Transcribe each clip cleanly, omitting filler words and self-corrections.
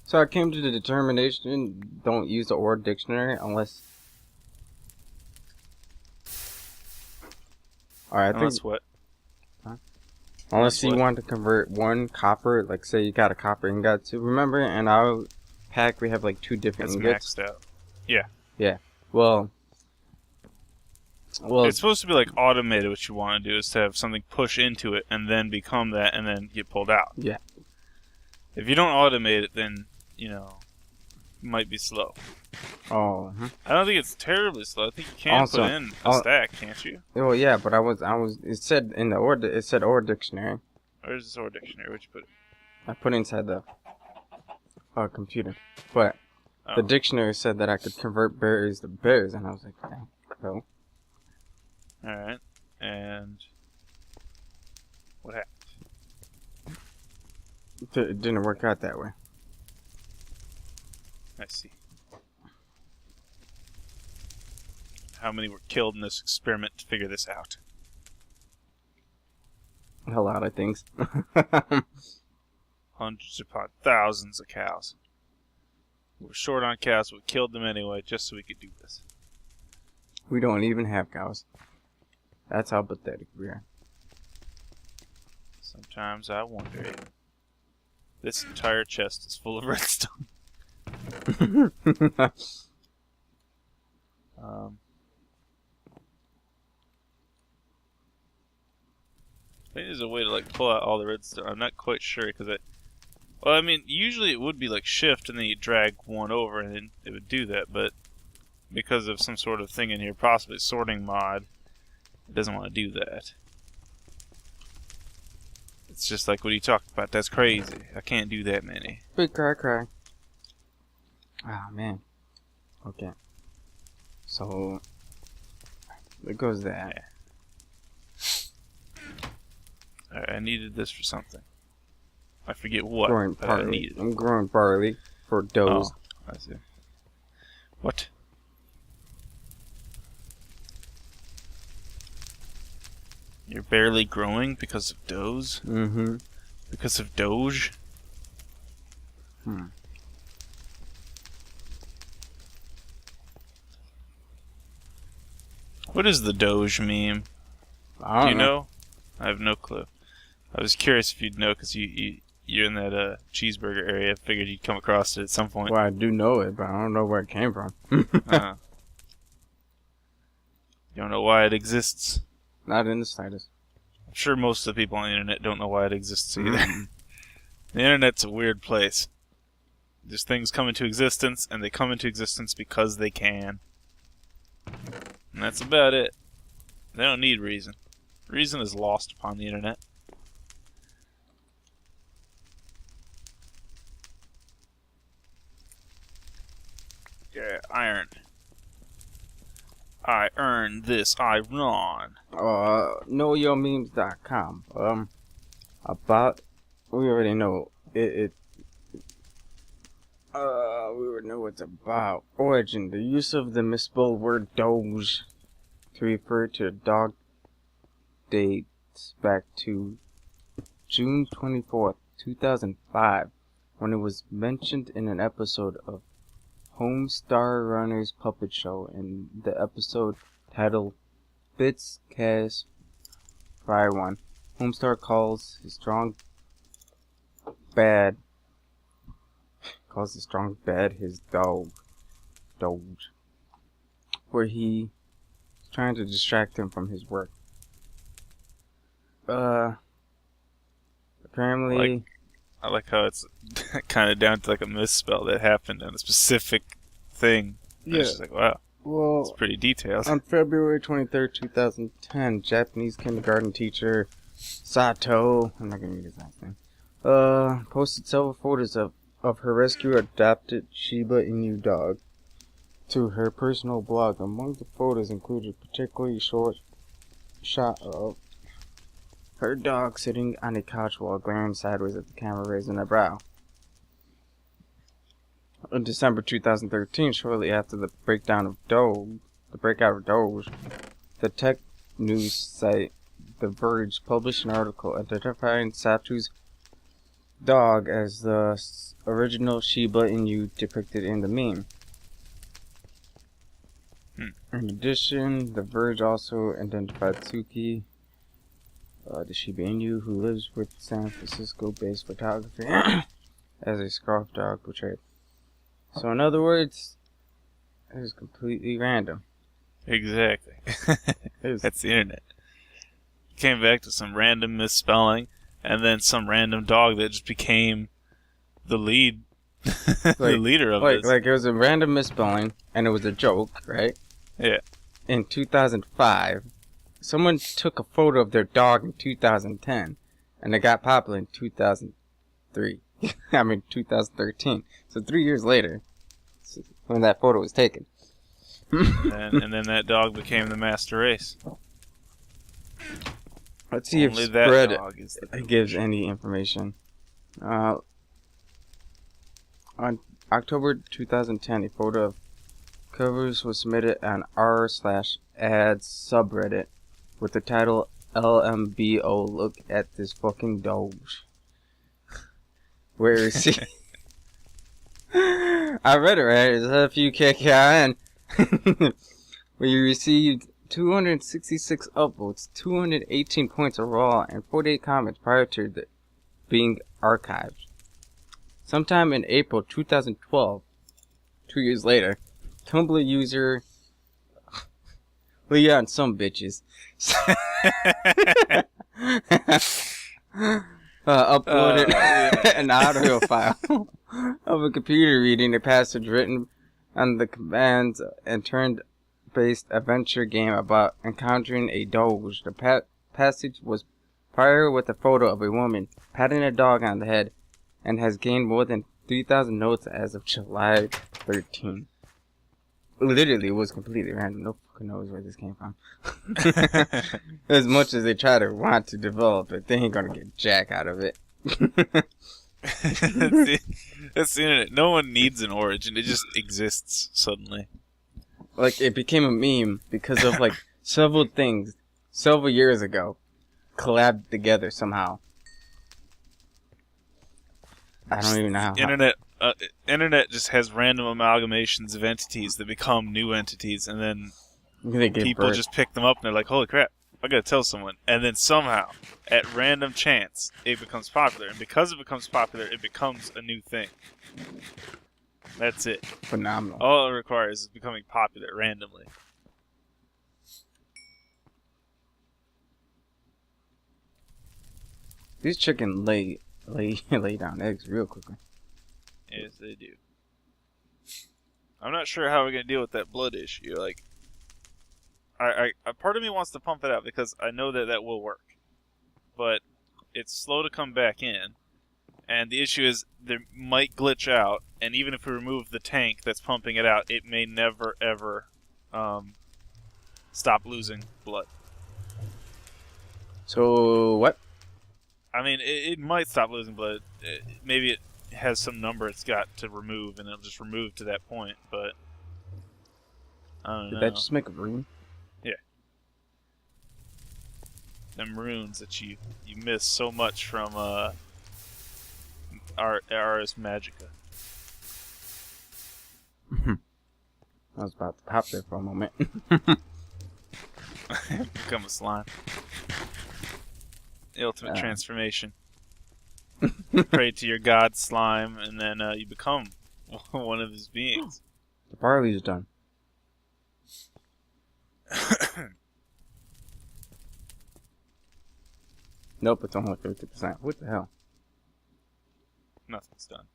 So I came to the determination: don't use the or dictionary unless. Alright, I Unless think. what? Huh? Unless you what? want to convert one copper, like say you got a copper ingot to. Remember, in our pack we have like 2 different That's ingots. maxed out. Yeah. Yeah. Well, it's supposed to be like automated. What you want to do is to have something push into it and then become that and then get pulled out. Yeah. If you don't automate it, then, you know, it might be slow. Oh. I don't think it's terribly slow. I think you can Also, put in a stack, can't you? Oh yeah, but I was. It said in the it said or dictionary. Where's this or dictionary? Where'd you put it? I put it inside the computer, but the dictionary said that I could convert berries to bears, and I was like, yeah, cool. Alright, and what happened? It didn't work out that way. I see. How many were killed in this experiment to figure this out? A lot of things. Hundreds upon thousands of cows. We were short on cows, but we killed them anyway just so we could do this. We don't even have cows. That's how pathetic we are. Sometimes I wonder if this entire chest is full of redstone. I think there's a way to like pull out all the redstone. I'm not quite sure because well, I mean, usually it would be like shift and then you drag one over and then it would do that, but because of some sort of thing in here, possibly sorting mod, it doesn't want to do that. It's just like what you talked about. That's crazy. I can't do that many. Big cry. Oh man. Okay. So there goes that. Yeah. I needed this for something. I forget what. Growing but barley. I needed it. I'm growing barley for doughs. Oh, I see. What? You're barely growing because of doughs? Mm-hmm. Because of Doge? What is the Doge meme? Do you know? I have no clue. I was curious if you'd know because you're in that cheeseburger area. I figured you'd come across it at some point. Well, I do know it, but I don't know where it came from. You don't know why it exists? Not in the slightest. I'm sure most of the people on the internet don't know why it exists either. The internet's a weird place. Just things come into existence, and they come into existence because they can. And that's about it. They don't need reason. Reason is lost upon the internet. Yeah, iron. I earned this iron. Knowyourmemes.com. About we already know we already know what it's about. Origin: the use of the misspelled word Doge to refer to a dog dates back to June 24th, 2005, when it was mentioned in an episode of Homestar Runner's Puppet Show, in the episode titled Bits Cast Fry One. Homestar calls his strong bad his dog Doge, where he is trying to distract him from his work. Apparently I like how it's kind of down to like a misspell that happened on a specific thing. Yeah. It's just like, wow, well, it's pretty detailed. on February 23rd, 2010, Japanese kindergarten teacher Sato, I'm not going to read his last name, posted several photos of her rescue adopted Shiba Inu dog to her personal blog. Among the photos included a particularly short shot of her dog sitting on a couch while glaring sideways at the camera, raising her brow. In December 2013, shortly after the breakout of Doge, the tech news site The Verge published an article identifying Sato's dog as the original Shiba Inu depicted in the meme. In addition, The Verge also identified Tsuki, the Shiba Inu who lives with San Francisco-based photography, as a scarf dog portrayed. So in other words, it was completely random. Exactly. Was, That's the internet. Came back to some random misspelling, and then some random dog that just became the lead, the leader of this. Like it was a random misspelling, and it was a joke, right? Yeah. In 2005, someone took a photo of their dog in 2010, and it got popular in 2003. 2013. So 3 years later, when that photo was taken. and then that dog became the master race. Let's see Only if that Spread dog is the gives any information. On October 2010, a photo of covers was submitted on r/ads subreddit with the title LMBO look at this fucking doge. Where is he? I read it right. It's FUKKIN. Where you received 266 upvotes, 218 points overall, and 48 comments prior to being archived. Sometime in April 2012, 2 years later, Tumblr user Leon some bitches uploaded an audio file of a computer reading a passage written on the commands and turn-based adventure game about encountering a doge. The passage was prior with a photo of a woman patting a dog on the head and has gained more than 3,000 notes as of July 13. Literally, it was completely random. No fucking knows where this came from. As much as they try to want to develop it, they ain't gonna get jack out of it. That's the internet. No one needs an origin. It just exists suddenly. Like, it became a meme because of, like, several things several years ago collabed together somehow. I don't even know how. Internet just has random amalgamations of entities that become new entities, and then people just pick them up and they're like, holy crap, I gotta tell someone. And then somehow, at random chance, it becomes popular. And because it becomes popular, it becomes a new thing. That's it. Phenomenal. All it requires is becoming popular randomly. These chicken lay down eggs real quickly. Yes, they do. I'm not sure how we're gonna deal with that blood issue. Like, I part of me wants to pump it out because I know that will work, but it's slow to come back in, and the issue is there might glitch out, and even if we remove the tank that's pumping it out, it may never ever stop losing blood. So what? I mean, it might stop losing blood. Maybe it has some number it's got to remove, and it'll just remove to that point, but I don't know. Did that just make a rune? Yeah. Them runes that you miss so much from Ars Magica. I was about to pop there for a moment. Become a slime. The ultimate transformation. Pray to your god slime, and then you become one of his beings. The barley's done. Nope, it's only 50%. What the hell? Nothing's done.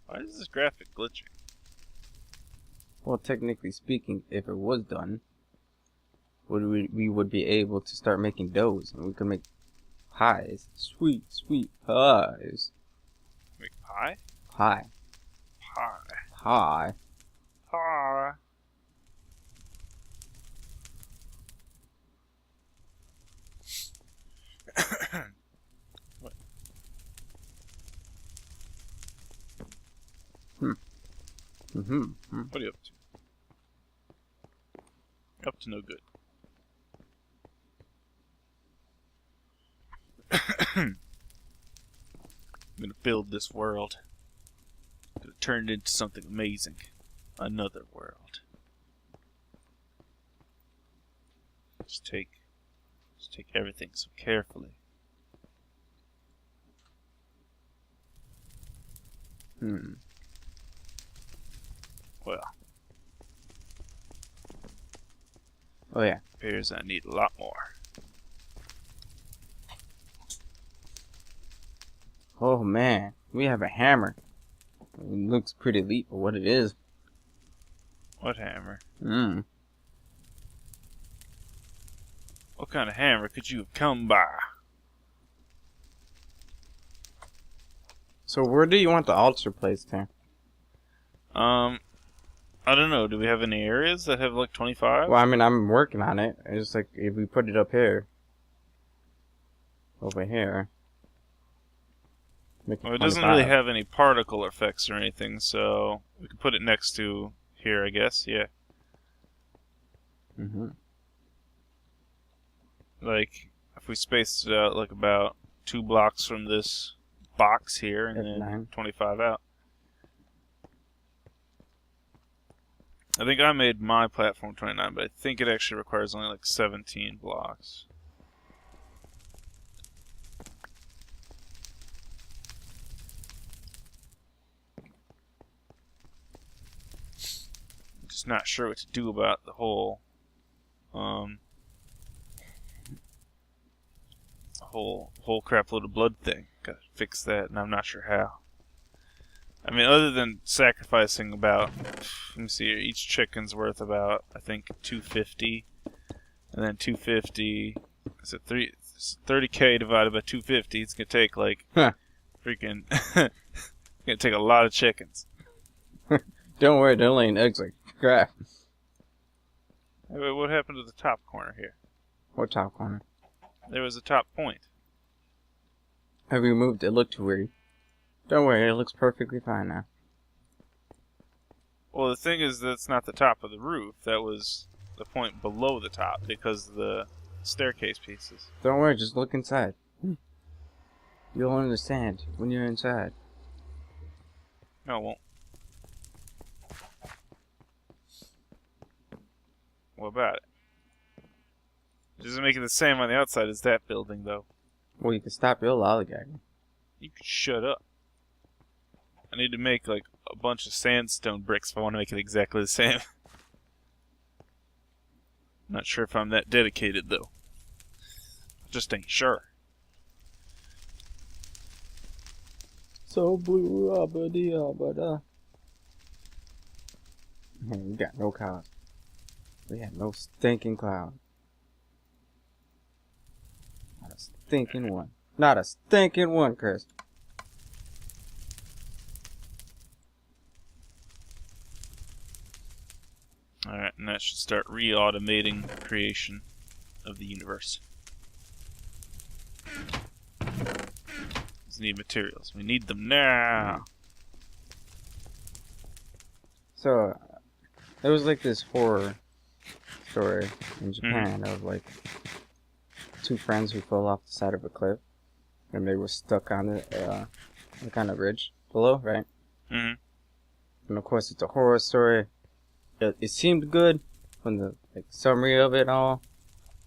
Why is this graphic glitching? Well, technically speaking, if it was done, we would be able to start making doughs, and we could make pies. Sweet, sweet pies. Make pie? Pie. Pie. Pie. Pie. What? What are you up to? You're up to no good. I'm gonna build this world. I'm gonna turn it into something amazing. Another world. Just take everything so carefully. Well, Oh yeah. appears I need a lot more. Oh man, we have a hammer. It looks pretty elite for what it is. What hammer? What kind of hammer could you have come by? So where do you want the altar placed here? I don't know. Do we have any areas that have like 25? Well, I mean, I'm working on it. It's like if we put it up here, over here. Make Well, it doesn't 25. really have any particle effects or anything, so we can put it next to here, I guess. Yeah. Like, if we spaced it out like about 2 blocks from this box here and then 9. 25 out. I think I made my platform 29, but I think it actually requires only like 17 blocks. I'm just not sure what to do about the whole whole crap load of blood thing. Gotta fix that, and I'm not sure how. I mean, other than sacrificing about, let me see here, each chicken's worth about, I think, 250, and then 250, is it 30k divided by 250, it's gonna take like, freaking, it's gonna take a lot of chickens. Don't worry, they're laying eggs like crap. Hey, wait, what happened to the top corner here? What top corner? There was a top point. I removed it. It looked too weird. Don't worry, it looks perfectly fine now. Well, the thing is, that's not the top of the roof. That was the point below the top because of the staircase pieces. Don't worry, just look inside. You'll understand when you're inside. No, it won't. What about it? It doesn't make it the same on the outside as that building, though. Well, you can stop your lollygagging. You can shut up. I need to make, like, a bunch of sandstone bricks if I want to make it exactly the same. Not sure if I'm that dedicated, though. Just ain't sure. So blue, abba-dee-abba-da. Man, we got no clouds. We had no stinking cloud. Not a stinking one. Not a stinking one, Chris. Alright, and that should start re-automating creation of the universe. We need materials. We need them now. So, there was like this horror story in Japan of like 2 friends who fell off the side of a cliff and they were stuck on the kind of ridge below, right? And of course, it's a horror story. It seemed good from the summary of it all.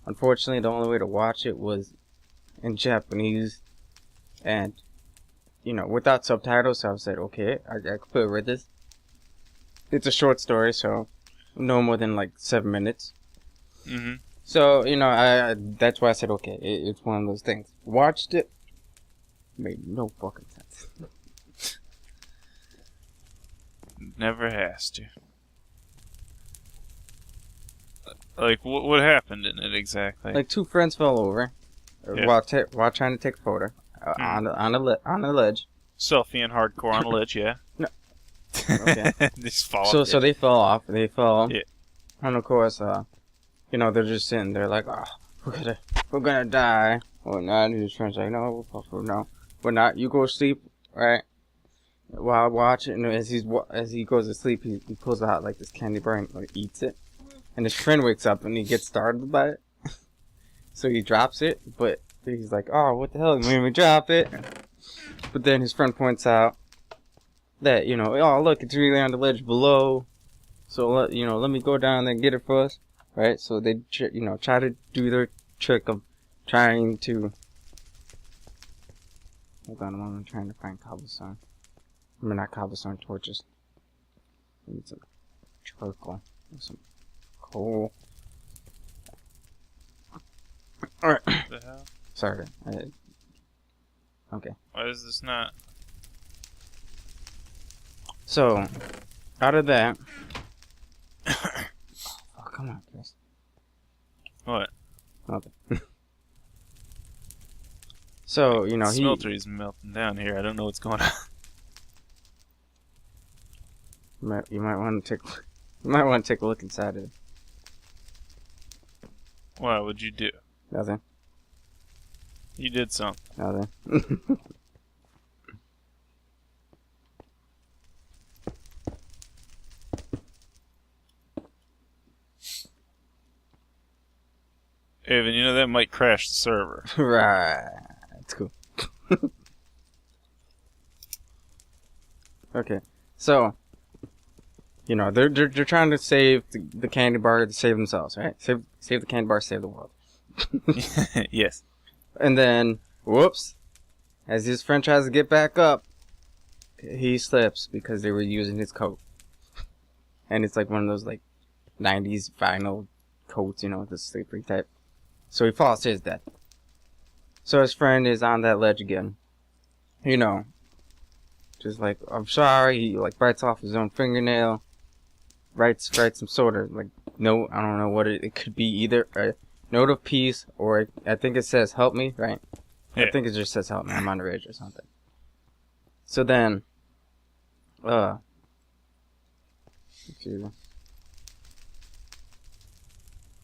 Unfortunately, the only way to watch it was in Japanese, and without subtitles. So I said, okay, I could read this. It's a short story, so no more than like 7 minutes. So I that's why I said, okay, it's one of those things. Watched it, made no fucking sense. Never has to. Like, what happened in it exactly? Like 2 friends fell over while trying to take a photo on a ledge. Selfie and hardcore on a ledge, yeah. No. Okay. Just fall. So they fell off. They fell. Yeah. And of course, they're just sitting there like, oh, we're gonna die. Or not. And his friend's like, no, we're not. You go sleep, right? While watching, as he goes to sleep, he pulls out like this candy bar and like, eats it. And his friend wakes up and he gets startled by it. So he drops it, but he's like, oh, what the hell? You made me drop it. But then his friend points out that, oh, look, it's really on the ledge below. So, let me go down there and get it for us. Right? So they, try to do their trick of trying to... Hold on a moment, I'm trying to find cobblestone. I mean, not cobblestone, torches. I need some charcoal. Some coal. Alright. The hell? Sorry. Okay. Why is this not? So, out of that... oh, come on, Chris. What? Nothing. So, the smeltery's melting down here. I don't know what's going on. You might want to take a look inside it. What would you do? Nothing. You did something. Nothing. Aven, that might crash the server. Right. That's cool. Okay. So, they're trying to save the candy bar to save themselves, right? Save the candy bar, save the world. Yes. And then, whoops, as his friend tries to get back up, he slips because they were using his coat. And it's like one of those, 90s vinyl coats, the slippery type. So he falls to his death. So his friend is on that ledge again. Just I'm sorry. He, bites off his own fingernail. Writes some sort of, note. I don't know what it could be. Either a note of peace or I think it says, help me, right? Yeah. I think it just says, help me. I'm on the ridge or something. So then,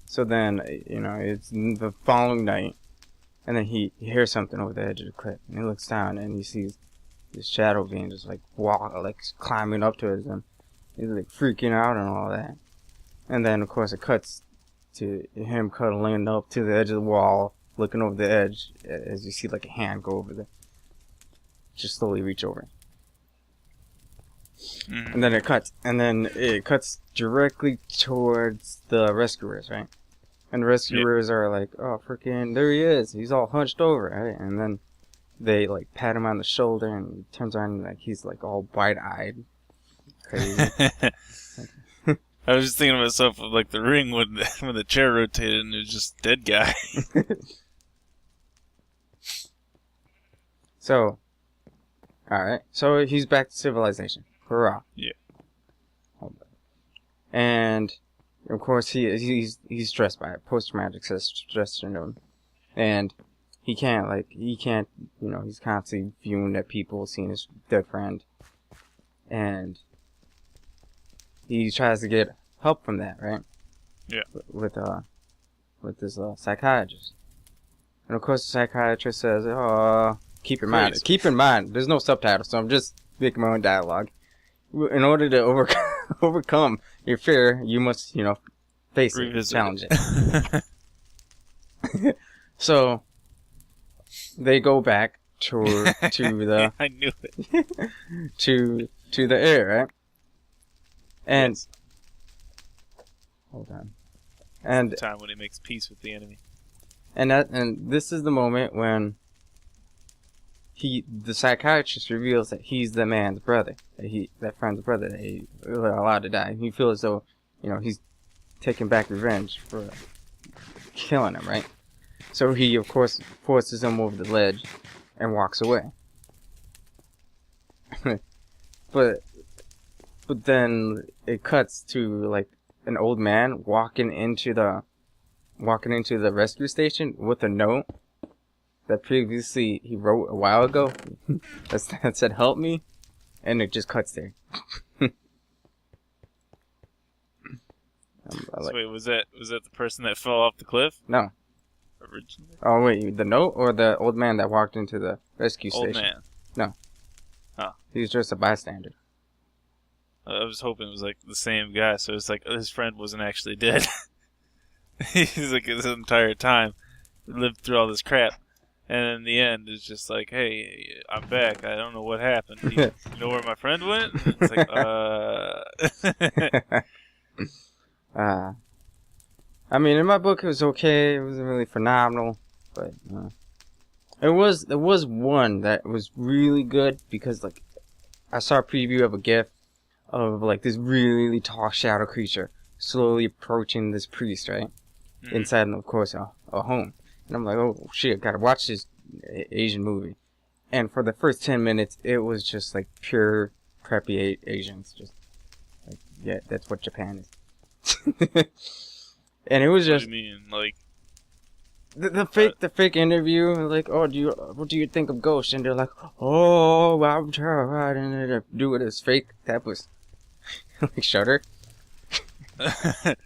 it's the following night, and then he hears something over the edge of the cliff, and he looks down, and he sees this shadow being just, climbing up to it, and he's, freaking out and all that. And then, of course, it cuts to him cuddling up to the edge of the wall, looking over the edge, as you see, a hand go over there. Just slowly reach over. Mm-hmm. And then it cuts directly towards the rescuers, right? And the rescuers are oh, freaking, there he is. He's all hunched over, right? And then they, pat him on the shoulder, and he turns around, and, he's, all wide-eyed. Crazy. I was just thinking to myself of, the ring when the chair rotated and it was just dead guy. So, alright. So he's back to civilization. Hurrah. Yeah. And, of course, he's stressed by it. Post-traumatic stress syndrome. And he can't, he's constantly viewing at people, seeing his dead friend. And he tries to get help from that, right? Yeah. With this psychiatrist. And, of course, the psychiatrist says, keep in mind, there's no subtitles, so I'm just making my own dialogue. In order to overcome your fear, you must, face it, challenge it. So, they go back to the... I knew it. to the air, right? And... Yes. Hold on. And the time when he makes peace with the enemy. And this is the moment when the psychiatrist reveals that he's the man's brother, that friend's brother, that he allowed to die. He feels as though, he's taking back revenge for killing him, right? So he, of course, forces him over the ledge and walks away. but then it cuts to an old man walking into the rescue station with a note that previously he wrote a while ago that said help me, and it just cuts there. So wait, was that the person that fell off the cliff? No. Originally? Oh wait, the note or the old man that walked into the rescue station? Old man. No. Huh. He was just a bystander. I was hoping it was the same guy, so it's his friend wasn't actually dead. He's this entire time lived through all this crap. And in the end, it's just like, hey, I'm back. I don't know what happened. You know where my friend went? And it's like, I mean, in my book, it was okay. It wasn't really phenomenal, but there was one that was really good because like I saw a preview of a GIF of like this really tall shadow creature slowly approaching this priest, right? Mm-hmm. Inside, of course, a home. And I'm like, oh shit, gotta watch this Asian movie. And for the first 10 minutes, it was just like pure preppy Asians. Just like, yeah, that's what Japan is. And it was just. What do you mean? Like. The fake interview, like, oh, what do you think of ghosts? And they're like, oh, I'm terrified, and they do it as fake. That was like Shudder. Kind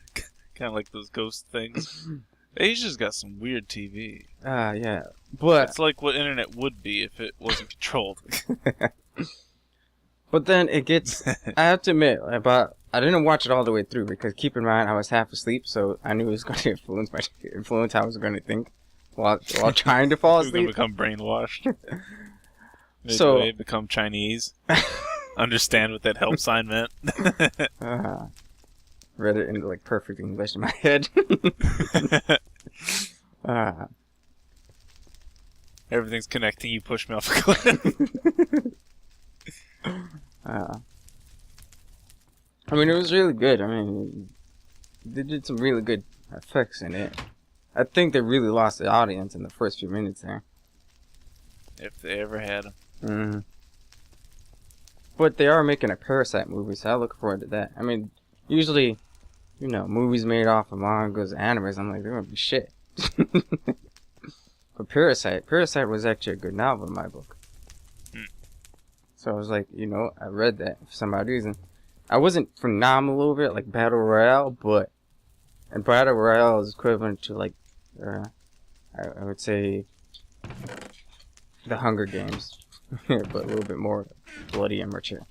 of like those ghost things. Asia's got some weird TV. Yeah, but it's like what internet would be if it wasn't controlled. But then it gets. I have to admit, I didn't watch it all the way through because keep in mind I was half asleep, so I knew it was going to influence how I was going to think while trying to fall asleep. You're going to become brainwashed. So they become Chinese. Understand what that help sign meant. Read it in like perfect English in my head. Everything's connecting. You push me off a cliff. I mean, it was really good. I mean, they did some really good effects in it. I think they really lost the audience in the first few minutes there. If they ever had them. Mm-hmm. But they are making a Parasite movie, so I look forward to that. I mean, usually, movies made off of mangas, animes, I'm like, they're gonna be shit. But Parasite was actually a good novel in my book. So I was like, I read that for some odd reason. I wasn't phenomenal over it, like Battle Royale, and Battle Royale is equivalent to like, I would say, the Hunger Games, but a little bit more bloody and mature.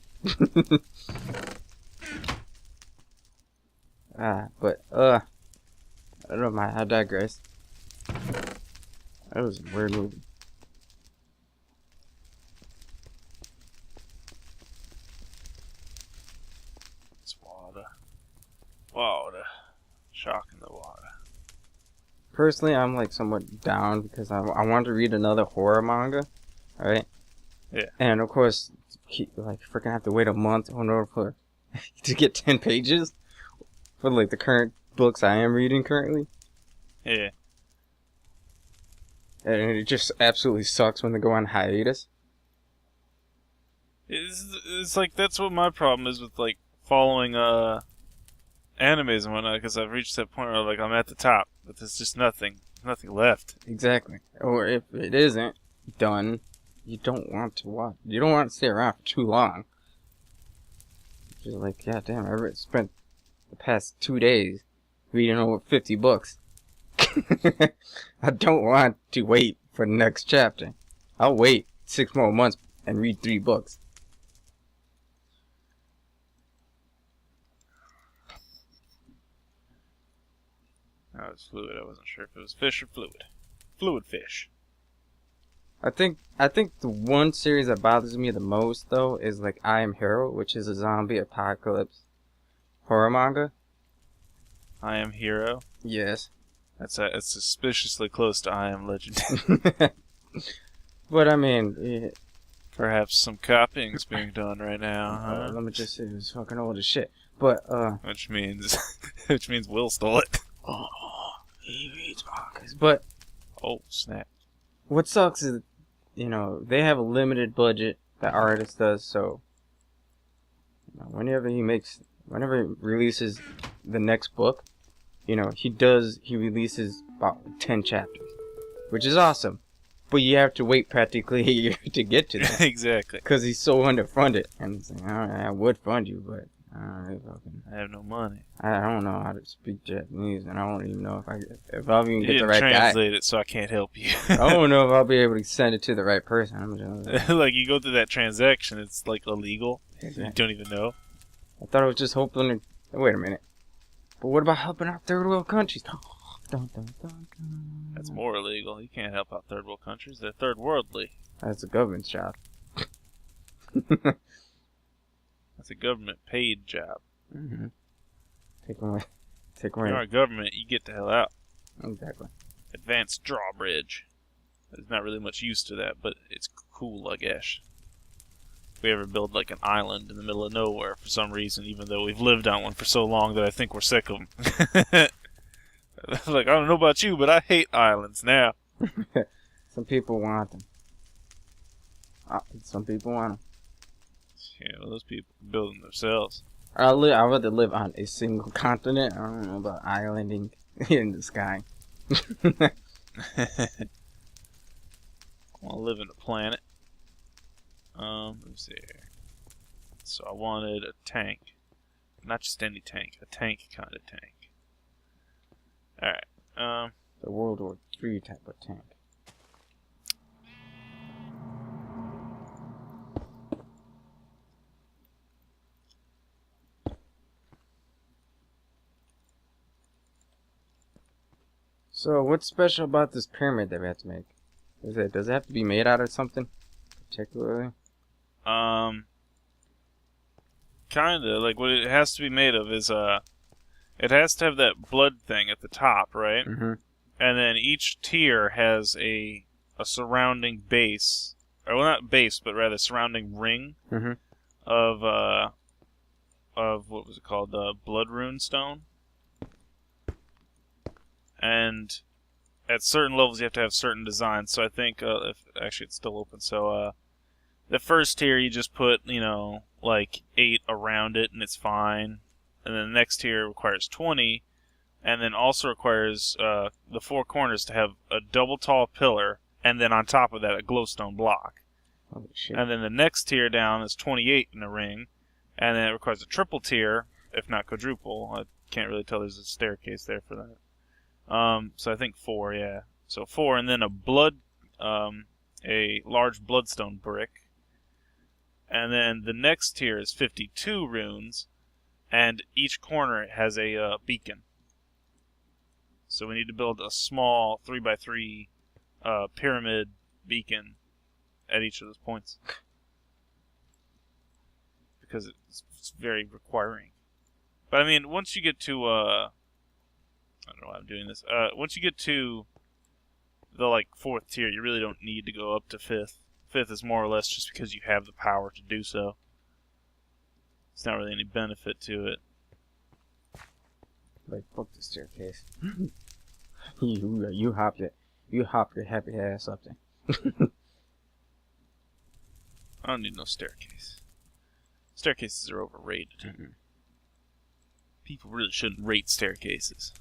But I don't know, I digress. That was a weird movie. Water. Shock in the water. Personally, I'm like somewhat down because I want to read another horror manga, right? Yeah. And of course, freaking have to wait a month in order to get 10 pages for like the current books I am reading currently. Yeah. And it just absolutely sucks when they go on hiatus. It's like that's what my problem is with like following animes and whatnot, because I've reached that point where like I'm at the top, but there's just nothing left. Exactly. Or if it isn't done, you don't want to watch. You don't want to stay around for too long. You're like, God damn, I spent the past 2 days reading over 50 books. I don't want to wait for the next chapter. I'll wait 6 more months and read 3 books. Oh, it's fluid. I wasn't sure if it was fish or fluid. Fluid fish. I think the one series that bothers me the most though is like I Am Hero, which is a zombie apocalypse horror manga. I Am Hero. Yes. It's suspiciously close to I Am Legend. But I mean, perhaps some copying's being done right now. Huh? Let me just say it was fucking old as shit. But which means Will stole it. Oh, he reads mangas. But oh snap! What sucks is, they have a limited budget. The artist does, so whenever he releases the next book, he releases about 10 chapters, which is awesome. But you have to wait practically a year to get to that. Exactly. Because he's so underfunded. And it's like, all right, I would fund you, but I have no money. I don't know how to speak Japanese, and I don't even know if I'll even get the right guy. Translate it, so I can't help you. I don't know if I'll be able to send it to the right person. Like, you go through that transaction, it's like illegal. Exactly. You don't even know. I thought it was just hoping. Wait a minute. But what about helping out third world countries? Dun, dun, dun, dun. That's more illegal. You can't help out third world countries. They're third worldly. That's a government job. That's a government paid job. Mm-hmm. Take away. Take If you're away. our government, you get the hell out. Exactly. Advanced drawbridge. There's not really much use to that, but it's cool, I guess. If we ever build like an island in the middle of nowhere for some reason, even though we've lived on one for so long that I think we're sick of them. Like, I don't know about you, but I hate islands now. Some people want them. Some people want them. Yeah, well, those people build them themselves. I'd rather live on a single continent. I don't know about islanding in the sky. I want to live in a planet. Let me see here. So I wanted a tank. Not just any tank. A tank kind of tank. Alright. The World War III type of tank. So, what's special about this pyramid that we have to make? Does it have to be made out of something particularly? Kinda. Like, what it has to be made of is, it has to have that blood thing at the top, right? Mm-hmm. And then each tier has a surrounding base, or well, not base, but rather surrounding ring Mm-hmm. of what was it called? Blood rune stone. And at certain levels, you have to have certain designs. So I think, if actually it's still open. So the first tier, you just put, like 8 around it, and it's fine. And then the next tier requires 20, and then also requires the 4 corners to have a double tall pillar, and then on top of that, a glowstone block. Holy shit. And then the next tier down is 28 in a ring, and then it requires a triple tier, if not quadruple. I can't really tell. There's a staircase there for that. So I think 4, yeah. So 4, and then a large bloodstone brick. And then the next tier is 52 runes, and each corner has a beacon. So we need to build a small 3x3 pyramid beacon at each of those points. Because it's very requiring. But I mean, once you get to, I don't know why I'm doing this. Once you get to the, 4th tier, you really don't need to go up to 5th. 5th is more or less just because you have the power to do so. It's not really any benefit to it. Like, fuck the staircase. You hop your happy ass up there. I don't need no staircase. Staircases are overrated. Mm-hmm. People really shouldn't rate staircases.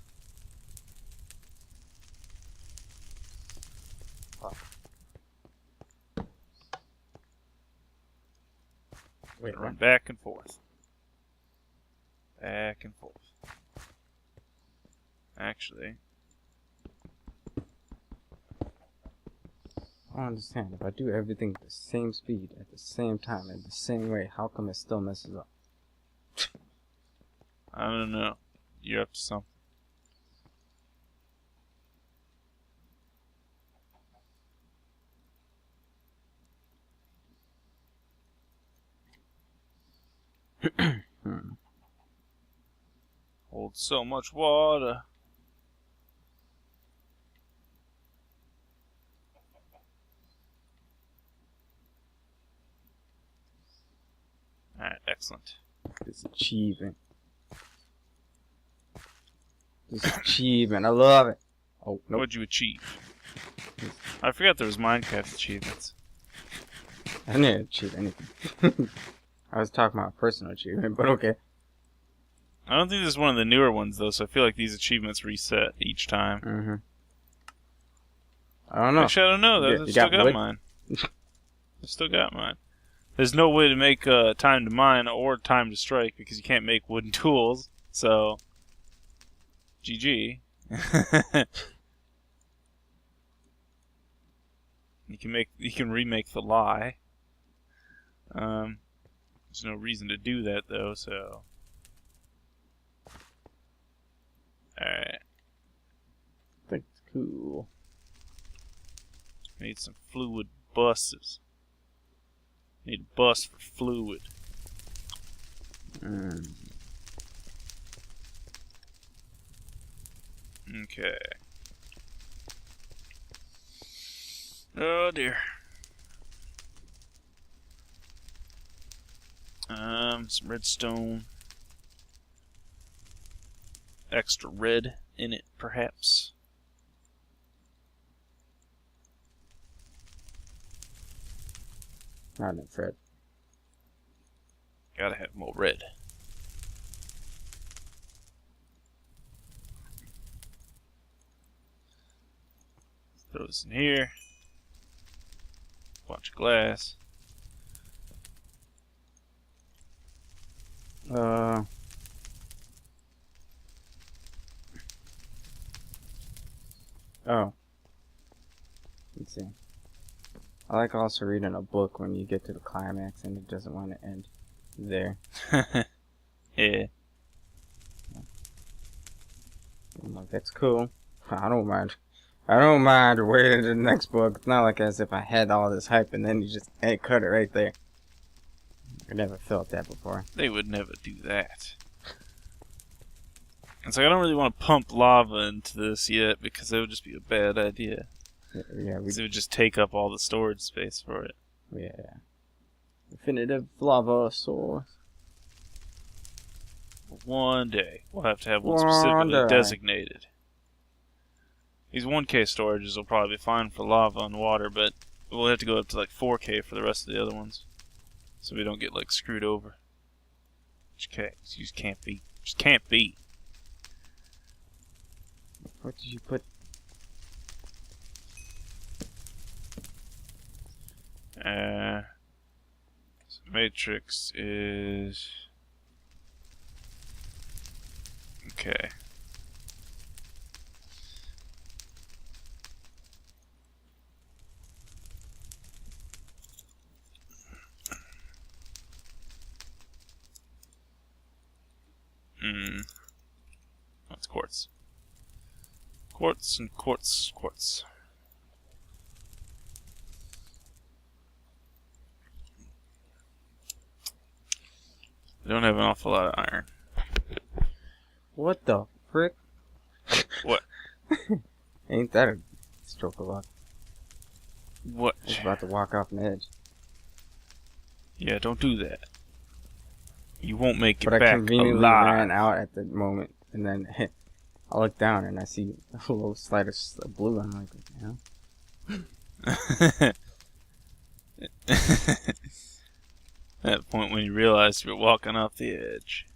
Wait, Run back and forth. Back and forth. Actually, I don't understand. If I do everything at the same speed, at the same time, in the same way, how come it still messes up? I don't know. You're up to something. Holds so much water. Alright, excellent. This achievement. I love it. Oh, nope. What'd you achieve? I forgot there was Minecraft achievements. I didn't achieve anything. I was talking about personal achievement, but okay. I don't think this is one of the newer ones, though, so I feel like these achievements reset each time. Mm-hmm. I don't know. Actually, I don't know. I still got mine. I still got mine. There's no way to make time to mine or time to strike because you can't make wooden tools, so... GG. You can remake the lie. There's no reason to do that though, so. Alright. Cool. Need some fluid buses. Need a bus for fluid. Okay. Oh dear. Some redstone. Extra red in it, perhaps. Not enough red. Gotta have more red. Throw this in here. Bunch of glass. Oh. Let's see. I like also reading a book when you get to the climax and it doesn't want to end there. Yeah. I'm like, that's cool. I don't mind. I don't mind waiting to the next book. It's not like as if I had all this hype and then you just cut it right there. I never felt that before. They would never do that. It's like I don't really want to pump lava into this yet because that would just be a bad idea. Yeah, Because it would just take up all the storage space for it. Yeah. Definitive lava source. One day we'll have to have one specifically designated. These 1K storages will probably be fine for lava and water, but we'll have to go up to like 4K for the rest of the other ones, so we don't get like screwed over. You just can't be. Just can't be. What did you put? So matrix is okay. That's quartz. Quartz and quartz, quartz. I don't have an awful lot of iron. What the frick? What? Ain't that a stroke of luck? What? I was about to walk off an edge. Yeah, don't do that. You won't make it But I back conveniently alive. ran out at the moment, and then I look down and I see a little slight of blue. I'm like, what the hell? That point when you realized you were walking off the edge.